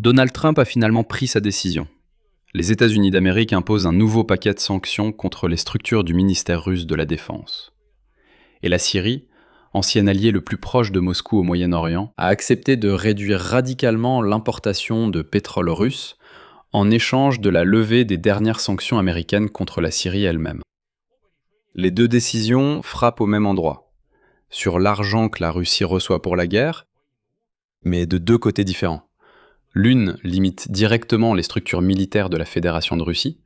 Donald Trump a finalement pris sa décision. Les États-Unis d'Amérique imposent un nouveau paquet de sanctions contre les structures du ministère russe de la Défense. Et la Syrie, ancien allié le plus proche de Moscou au Moyen-Orient, a accepté de réduire radicalement l'importation de pétrole russe en échange de la levée des dernières sanctions américaines contre la Syrie elle-même. Les deux décisions frappent au même endroit, sur l'argent que la Russie reçoit pour la guerre, mais de deux côtés différents. L'une limite directement les structures militaires de la Fédération de Russie,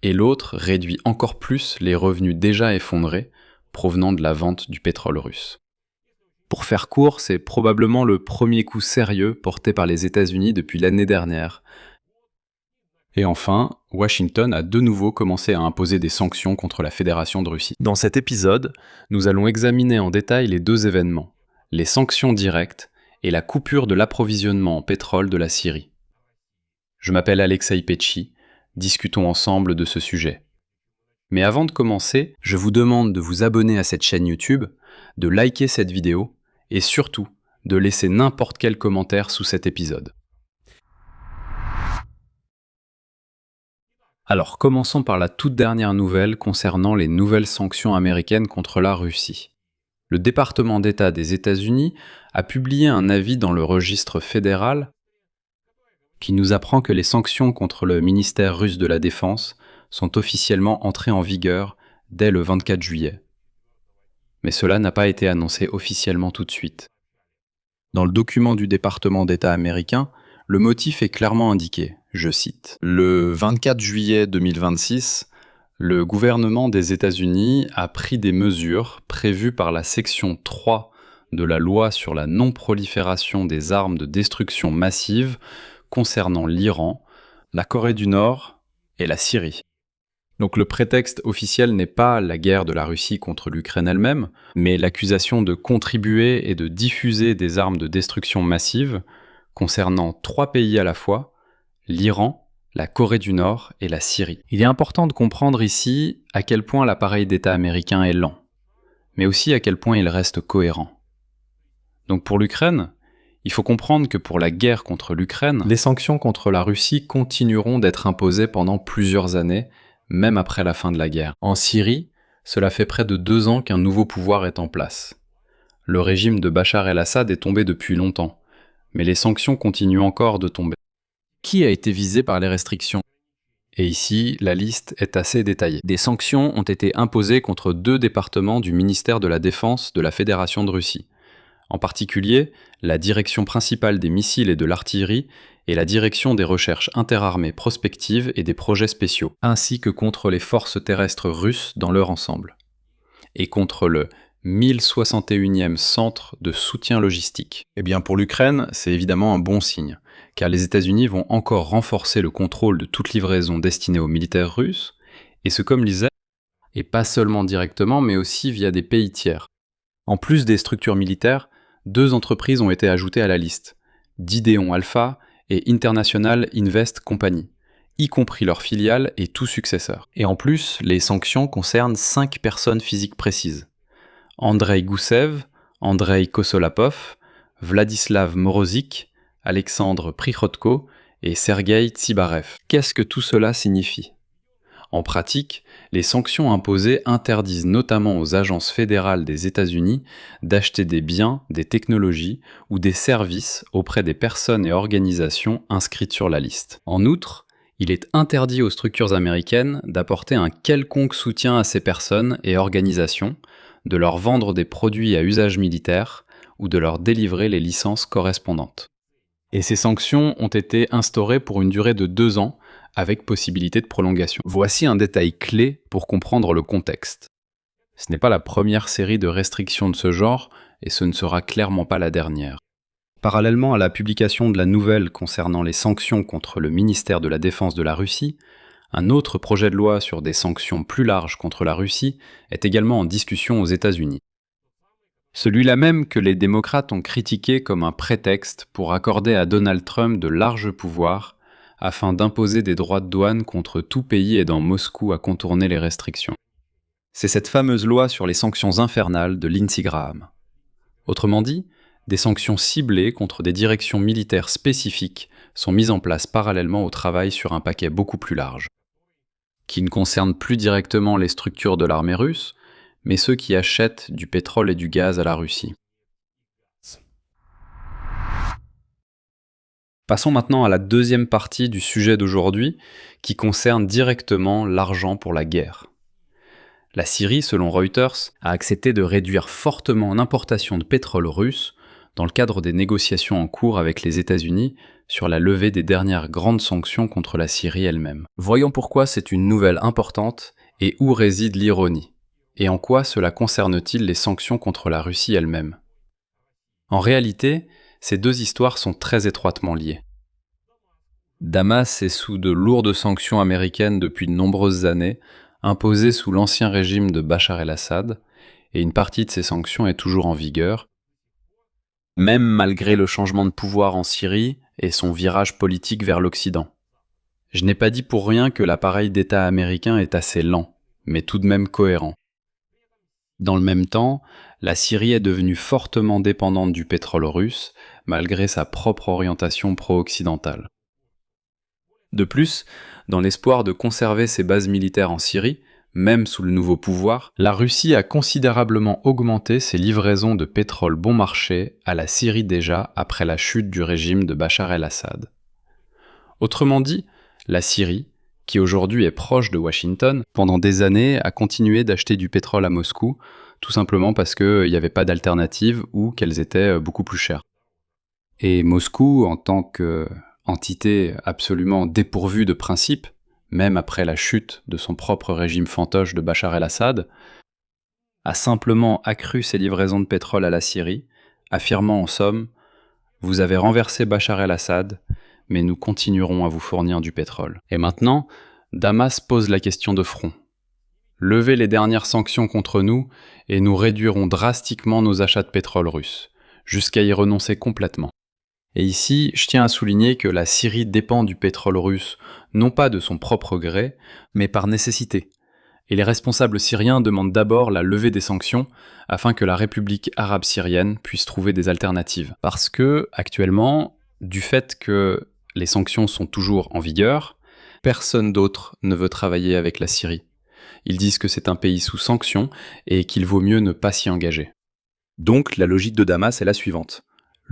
et l'autre réduit encore plus les revenus déjà effondrés provenant de la vente du pétrole russe. Pour faire court, c'est probablement le premier coup sérieux porté par les États-Unis depuis l'année dernière. Et enfin, Washington a de nouveau commencé à imposer des sanctions contre la Fédération de Russie. Dans cet épisode, nous allons examiner en détail les deux événements, les sanctions directes et la coupure de l'approvisionnement en pétrole de la Syrie. Je m'appelle Alexei Petchi, discutons ensemble de ce sujet. Mais avant de commencer, je vous demande de vous abonner à cette chaîne YouTube, de liker cette vidéo et surtout de laisser n'importe quel commentaire sous cet épisode. Alors commençons par la toute dernière nouvelle concernant les nouvelles sanctions américaines contre la Russie. Le département d'État des États-Unis a publié un avis dans le registre fédéral qui nous apprend que les sanctions contre le ministère russe de la Défense sont officiellement entrées en vigueur dès le 24 juillet. Mais cela n'a pas été annoncé officiellement tout de suite. Dans le document du département d'État américain, le motif est clairement indiqué, je cite. Le 24 juillet 2026, le gouvernement des États-Unis a pris des mesures prévues par la section 3 de la loi sur la non-prolifération des armes de destruction massive concernant l'Iran, la Corée du Nord et la Syrie. Donc le prétexte officiel n'est pas la guerre de la Russie contre l'Ukraine elle-même, mais l'accusation de contribuer et de diffuser des armes de destruction massive concernant 3 pays à la fois, l'Iran, la Corée du Nord et la Syrie. Il est important de comprendre ici à quel point l'appareil d'État américain est lent, mais aussi à quel point il reste cohérent. Donc pour l'Ukraine, il faut comprendre que pour la guerre contre l'Ukraine, les sanctions contre la Russie continueront d'être imposées pendant plusieurs années, même après la fin de la guerre. En Syrie, cela fait près de 2 ans qu'un nouveau pouvoir est en place. Le régime de Bachar el-Assad est tombé depuis longtemps, mais les sanctions continuent encore de tomber. Qui a été visé par les restrictions ? Et ici, la liste est assez détaillée. Des sanctions ont été imposées contre 2 départements du ministère de la Défense de la Fédération de Russie. En particulier, la direction principale des missiles et de l'artillerie et la direction des recherches interarmées prospectives et des projets spéciaux, ainsi que contre les forces terrestres russes dans leur ensemble, et contre le 1061e centre de soutien logistique. Eh bien pour l'Ukraine, c'est évidemment un bon signe, car les États-Unis vont encore renforcer le contrôle de toute livraison destinée aux militaires russes, et ce comme l'ISAF, et pas seulement directement, mais aussi via des pays tiers. En plus des structures militaires, 2 entreprises ont été ajoutées à la liste, d'Ideon Alpha et International Invest Company, y compris leurs filiales et tout successeur. Et en plus, les sanctions concernent 5 personnes physiques précises. Andrei Goussev, Andrei Kosolapov, Vladislav Morozik, Alexandre Prikhotko et Sergei Tsibarev. Qu'est-ce que tout cela signifie ? En pratique, les sanctions imposées interdisent notamment aux agences fédérales des États-Unis d'acheter des biens, des technologies ou des services auprès des personnes et organisations inscrites sur la liste. En outre, il est interdit aux structures américaines d'apporter un quelconque soutien à ces personnes et organisations, de leur vendre des produits à usage militaire ou de leur délivrer les licences correspondantes. Et ces sanctions ont été instaurées pour une durée de 2 ans, avec possibilité de prolongation. Voici un détail clé pour comprendre le contexte. Ce n'est pas la première série de restrictions de ce genre, et ce ne sera clairement pas la dernière. Parallèlement à la publication de la nouvelle concernant les sanctions contre le ministère de la Défense de la Russie, un autre projet de loi sur des sanctions plus larges contre la Russie est également en discussion aux États-Unis. Celui-là même que les démocrates ont critiqué comme un prétexte pour accorder à Donald Trump de larges pouvoirs afin d'imposer des droits de douane contre tout pays aidant Moscou à contourner les restrictions. C'est cette fameuse loi sur les sanctions infernales de Lindsey Graham. Autrement dit, des sanctions ciblées contre des directions militaires spécifiques sont mises en place parallèlement au travail sur un paquet beaucoup plus large, qui ne concerne plus directement les structures de l'armée russe, mais ceux qui achètent du pétrole et du gaz à la Russie. Passons maintenant à la deuxième partie du sujet d'aujourd'hui, qui concerne directement l'argent pour la guerre. La Syrie, selon Reuters, a accepté de réduire fortement l'importation de pétrole russe dans le cadre des négociations en cours avec les États-Unis sur la levée des dernières grandes sanctions contre la Syrie elle-même. Voyons pourquoi c'est une nouvelle importante et où réside l'ironie, et en quoi cela concerne-t-il les sanctions contre la Russie elle-même. En réalité, ces deux histoires sont très étroitement liées. Damas est sous de lourdes sanctions américaines depuis de nombreuses années, imposées sous l'ancien régime de Bachar el-Assad, et une partie de ces sanctions est toujours en vigueur, même malgré le changement de pouvoir en Syrie et son virage politique vers l'Occident. Je n'ai pas dit pour rien que l'appareil d'État américain est assez lent, mais tout de même cohérent. Dans le même temps, la Syrie est devenue fortement dépendante du pétrole russe, malgré sa propre orientation pro-occidentale. De plus, dans l'espoir de conserver ses bases militaires en Syrie, même sous le nouveau pouvoir, la Russie a considérablement augmenté ses livraisons de pétrole bon marché à la Syrie déjà après la chute du régime de Bachar el-Assad. Autrement dit, la Syrie, qui aujourd'hui est proche de Washington, pendant des années a continué d'acheter du pétrole à Moscou, tout simplement parce qu'il n'y avait pas d'alternative ou qu'elles étaient beaucoup plus chères. Et Moscou, en tant qu'entité absolument dépourvue de principes, même après la chute de son propre régime fantoche de Bachar el-Assad, a simplement accru ses livraisons de pétrole à la Syrie, affirmant en somme « Vous avez renversé Bachar el-Assad, mais nous continuerons à vous fournir du pétrole. » Et maintenant, Damas pose la question de front. Levez les dernières sanctions contre nous et nous réduirons drastiquement nos achats de pétrole russe, jusqu'à y renoncer complètement. Et ici, je tiens à souligner que la Syrie dépend du pétrole russe, non pas de son propre gré, mais par nécessité. Et les responsables syriens demandent d'abord la levée des sanctions afin que la République arabe syrienne puisse trouver des alternatives. Parce que, actuellement, du fait que les sanctions sont toujours en vigueur, personne d'autre ne veut travailler avec la Syrie. Ils disent que c'est un pays sous sanctions et qu'il vaut mieux ne pas s'y engager. Donc la logique de Damas est la suivante.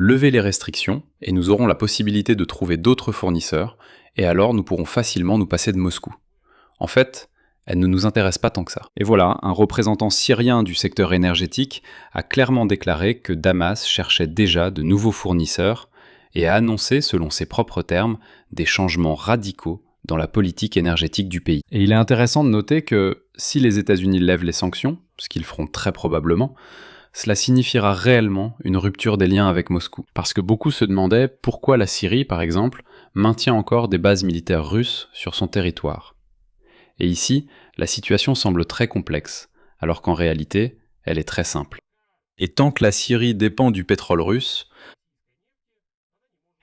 Lever les restrictions et nous aurons la possibilité de trouver d'autres fournisseurs et alors nous pourrons facilement nous passer de Moscou. En fait, elle ne nous intéresse pas tant que ça. Et voilà, un représentant syrien du secteur énergétique a clairement déclaré que Damas cherchait déjà de nouveaux fournisseurs et a annoncé, selon ses propres termes, des changements radicaux dans la politique énergétique du pays. Et il est intéressant de noter que si les États-Unis lèvent les sanctions, ce qu'ils feront très probablement, cela signifiera réellement une rupture des liens avec Moscou. Parce que beaucoup se demandaient pourquoi la Syrie, par exemple, maintient encore des bases militaires russes sur son territoire. Et ici, la situation semble très complexe, alors qu'en réalité, elle est très simple. Et tant que la Syrie dépend du pétrole russe,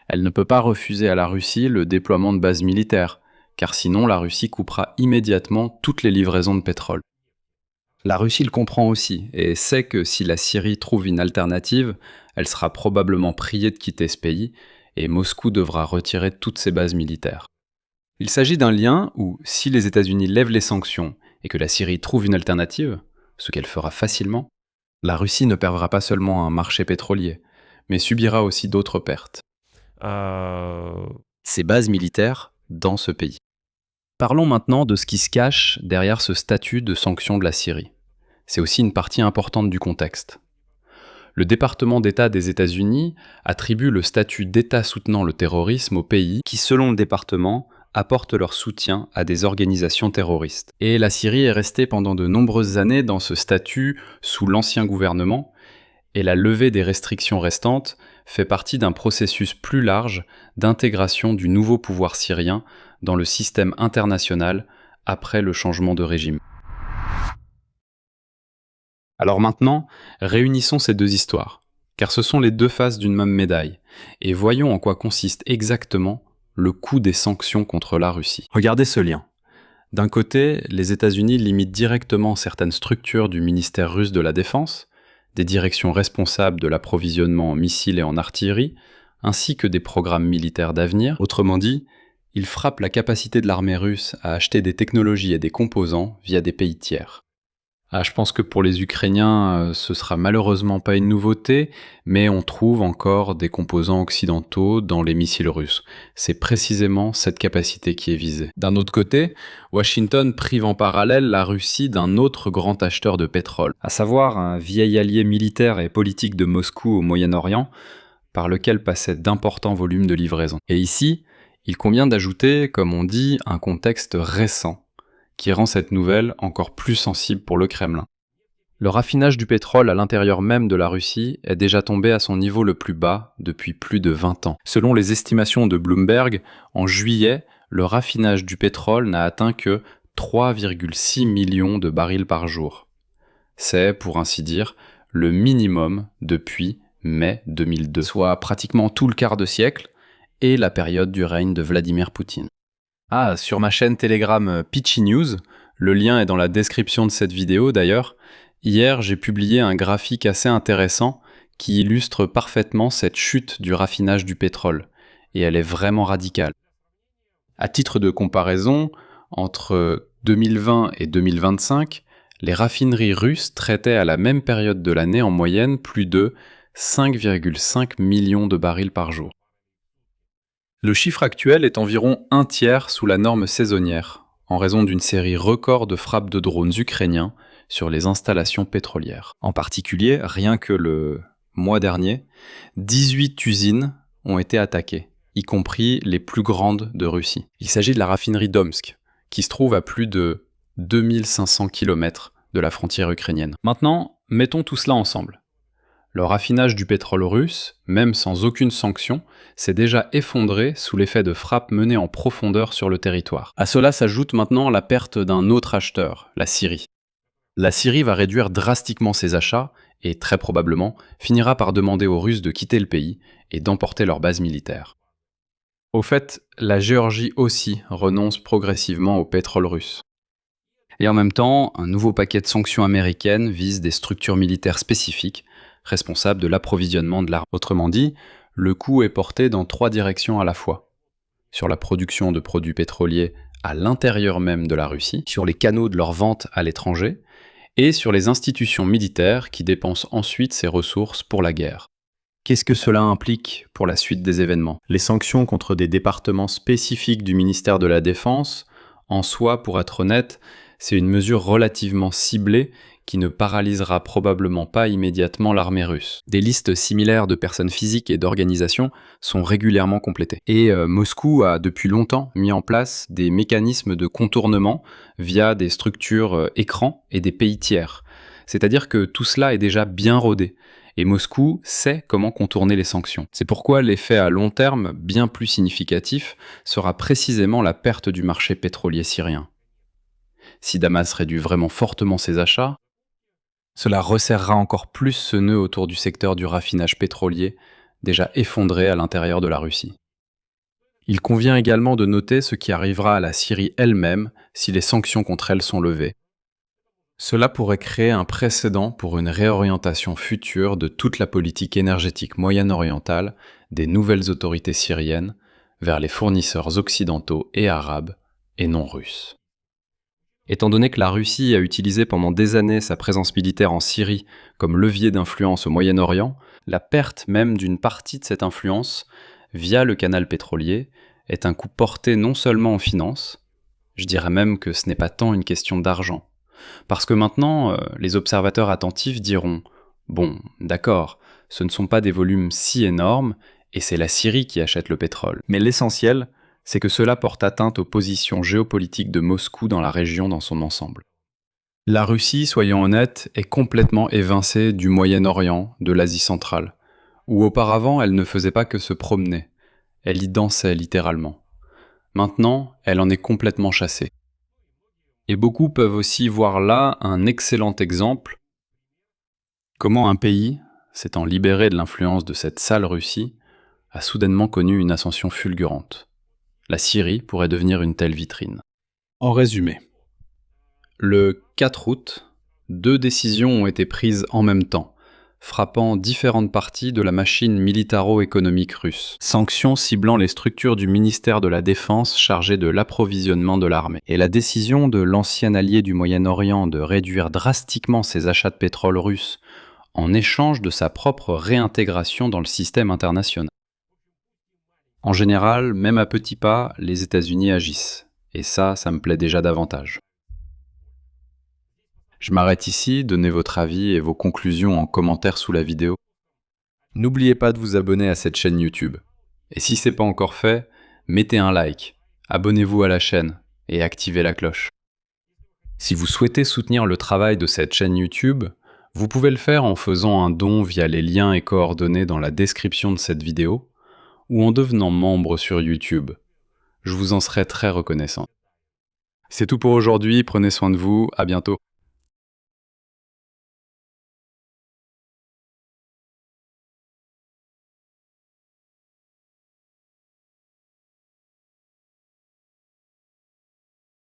elle ne peut pas refuser à la Russie le déploiement de bases militaires, car sinon la Russie coupera immédiatement toutes les livraisons de pétrole. La Russie le comprend aussi, et sait que si la Syrie trouve une alternative, elle sera probablement priée de quitter ce pays, et Moscou devra retirer toutes ses bases militaires. Il s'agit d'un lien où, si les États-Unis lèvent les sanctions et que la Syrie trouve une alternative, ce qu'elle fera facilement, la Russie ne perdra pas seulement un marché pétrolier, mais subira aussi d'autres pertes. Ses bases militaires dans ce pays. Parlons maintenant de ce qui se cache derrière ce statut de sanction de la Syrie. C'est aussi une partie importante du contexte. Le département d'État des États-Unis attribue le statut d'État soutenant le terrorisme aux pays qui, selon le département, apportent leur soutien à des organisations terroristes. Et la Syrie est restée pendant de nombreuses années dans ce statut sous l'ancien gouvernement, et la levée des restrictions restantes fait partie d'un processus plus large d'intégration du nouveau pouvoir syrien dans le système international après le changement de régime. Alors maintenant, réunissons ces deux histoires, car ce sont les deux faces d'une même médaille, et voyons en quoi consiste exactement le coût des sanctions contre la Russie. Regardez ce lien. D'un côté, les États-Unis limitent directement certaines structures du ministère russe de la Défense, des directions responsables de l'approvisionnement en missiles et en artillerie, ainsi que des programmes militaires d'avenir. Autrement dit, il frappe la capacité de l'armée russe à acheter des technologies et des composants via des pays tiers. Je pense que pour les Ukrainiens, ce sera malheureusement pas une nouveauté, mais on trouve encore des composants occidentaux dans les missiles russes. C'est précisément cette capacité qui est visée. D'un autre côté, Washington prive en parallèle la Russie d'un autre grand acheteur de pétrole, à savoir un vieil allié militaire et politique de Moscou au Moyen-Orient, par lequel passaient d'importants volumes de livraison. Et ici, il convient d'ajouter, comme on dit, un contexte récent, qui rend cette nouvelle encore plus sensible pour le Kremlin. Le raffinage du pétrole à l'intérieur même de la Russie est déjà tombé à son niveau le plus bas depuis plus de 20 ans. Selon les estimations de Bloomberg, en juillet, le raffinage du pétrole n'a atteint que 3,6 millions de barils par jour. C'est, pour ainsi dire, le minimum depuis mai 2002, soit pratiquement tout le quart de siècle, et la période du règne de Vladimir Poutine. Sur ma chaîne Telegram Pitchy News, le lien est dans la description de cette vidéo d'ailleurs, hier j'ai publié un graphique assez intéressant qui illustre parfaitement cette chute du raffinage du pétrole, et elle est vraiment radicale. À titre de comparaison, entre 2020 et 2025, les raffineries russes traitaient à la même période de l'année en moyenne plus de 5,5 millions de barils par jour. Le chiffre actuel est environ un tiers sous la norme saisonnière, en raison d'une série record de frappes de drones ukrainiens sur les installations pétrolières. En particulier, rien que le mois dernier, 18 usines ont été attaquées, y compris les plus grandes de Russie. Il s'agit de la raffinerie d'Omsk, qui se trouve à plus de 2500 km de la frontière ukrainienne. Maintenant, mettons tout cela ensemble. Le raffinage du pétrole russe, même sans aucune sanction, s'est déjà effondré sous l'effet de frappes menées en profondeur sur le territoire. À cela s'ajoute maintenant la perte d'un autre acheteur, la Syrie. La Syrie va réduire drastiquement ses achats et, très probablement, finira par demander aux Russes de quitter le pays et d'emporter leur base militaire. Au fait, la Géorgie aussi renonce progressivement au pétrole russe. Et en même temps, un nouveau paquet de sanctions américaines vise des structures militaires spécifiques responsables de l'approvisionnement de l'arme. Autrement dit, le coup est porté dans 3 directions à la fois. Sur la production de produits pétroliers à l'intérieur même de la Russie, sur les canaux de leur vente à l'étranger, et sur les institutions militaires qui dépensent ensuite ces ressources pour la guerre. Qu'est-ce que cela implique pour la suite des événements ? Les sanctions contre des départements spécifiques du ministère de la Défense, en soi, pour être honnête, c'est une mesure relativement ciblée qui ne paralysera probablement pas immédiatement l'armée russe. Des listes similaires de personnes physiques et d'organisations sont régulièrement complétées. Et Moscou a depuis longtemps mis en place des mécanismes de contournement via des structures écrans et des pays tiers. C'est-à-dire que tout cela est déjà bien rodé. Et Moscou sait comment contourner les sanctions. C'est pourquoi l'effet à long terme, bien plus significatif, sera précisément la perte du marché pétrolier syrien. Si Damas réduit vraiment fortement ses achats, cela resserrera encore plus ce nœud autour du secteur du raffinage pétrolier, déjà effondré à l'intérieur de la Russie. Il convient également de noter ce qui arrivera à la Syrie elle-même si les sanctions contre elle sont levées. Cela pourrait créer un précédent pour une réorientation future de toute la politique énergétique moyen-orientale des nouvelles autorités syriennes vers les fournisseurs occidentaux et arabes et non russes. Étant donné que la Russie a utilisé pendant des années sa présence militaire en Syrie comme levier d'influence au Moyen-Orient, la perte même d'une partie de cette influence via le canal pétrolier est un coup porté non seulement aux finances, je dirais même que ce n'est pas tant une question d'argent. Parce que maintenant, les observateurs attentifs diront « Bon, d'accord, ce ne sont pas des volumes si énormes, et c'est la Syrie qui achète le pétrole. » Mais l'essentiel, c'est que cela porte atteinte aux positions géopolitiques de Moscou dans la région dans son ensemble. La Russie, soyons honnêtes, est complètement évincée du Moyen-Orient, de l'Asie centrale, où auparavant elle ne faisait pas que se promener, elle y dansait littéralement. Maintenant, elle en est complètement chassée. Et beaucoup peuvent aussi voir là un excellent exemple comment un pays, s'étant libéré de l'influence de cette sale Russie, a soudainement connu une ascension fulgurante. La Syrie pourrait devenir une telle vitrine. En résumé, le 4 août, 2 décisions ont été prises en même temps, frappant différentes parties de la machine militaro-économique russe. Sanctions ciblant les structures du ministère de la Défense chargées de l'approvisionnement de l'armée. Et la décision de l'ancien allié du Moyen-Orient de réduire drastiquement ses achats de pétrole russe en échange de sa propre réintégration dans le système international. En général, même à petits pas, les États-Unis agissent. Et ça me plaît déjà davantage. Je m'arrête ici, donnez votre avis et vos conclusions en commentaire sous la vidéo. N'oubliez pas de vous abonner à cette chaîne YouTube. Et si ce n'est pas encore fait, mettez un like, abonnez-vous à la chaîne et activez la cloche. Si vous souhaitez soutenir le travail de cette chaîne YouTube, vous pouvez le faire en faisant un don via les liens et coordonnées dans la description de cette vidéo ou en devenant membre sur YouTube. Je vous en serai très reconnaissant. C'est tout pour aujourd'hui, prenez soin de vous, à bientôt.